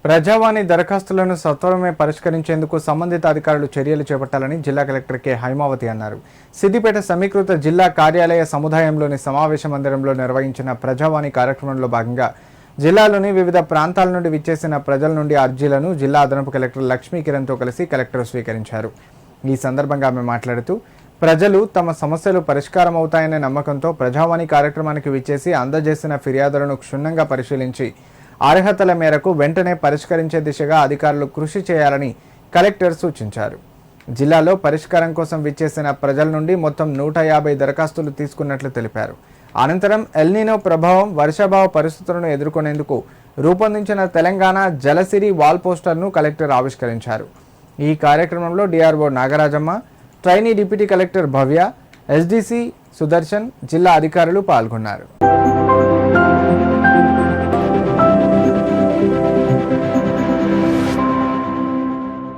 ప్రజావాణి దరఖాస్తులను సత్వరమే పరిష్కరించేందుకు సంబంధిత అధికారులు చర్యలు చేపట్టాలని జిల్లా కలెక్టర్ కె హైమావతి అన్నారు. సిద్దిపేట సమీకృత జిల్లా కార్యాలయ సముదాయంలోని సమావేశ మందిరంలో నిర్వహించిన ప్రజావాణి కార్యక్రమంలో భాగంగా జిల్లాలోని వివిధ ప్రాంతాల నుండి విచ్చేసిన ప్రజల నుండి అర్జీలను జిల్లా అదనపు కలెక్టర్ లక్ష్మీ కిరణ్తో కలిసి కలెక్టర్ స్వీకరించారు. ఈ సందర్భంగా ఆమె మాట్లాడుతూ ప్రజలు తమ సమస్యలు పరిష్కారం అవుతాయనే నమ్మకంతో ప్రజావాణి కార్యక్రమానికి విచ్చేసి అందజేసిన ఫిర్యాదులను క్షుణ్ణంగా పరిశీలించి అర్హతల మేరకు వెంటనే పరిష్కరించే దిశగా అధికారులు కృషి చేయాలని కలెక్టర్ సూచించారు. జిల్లాలో పరిష్కారం కోసం విచ్చేసిన ప్రజల నుండి మొత్తం 150 దరఖాస్తులు తీసుకున్నట్లు తెలిపారు. అనంతరం ఎల్నినో ప్రభావం వర్షాభావ పరిస్థితులను ఎదుర్కొనేందుకు రూపొందించిన తెలంగాణ జలసిరి వాల్ పోస్టర్ను కలెక్టర్ ఆవిష్కరించారు. ఈ కార్యక్రమంలో DRO Nagarajamma, trainee deputy collector Bhavya, SDC Sudarshan, జిల్లా అధికారులు పాల్గొన్నారు.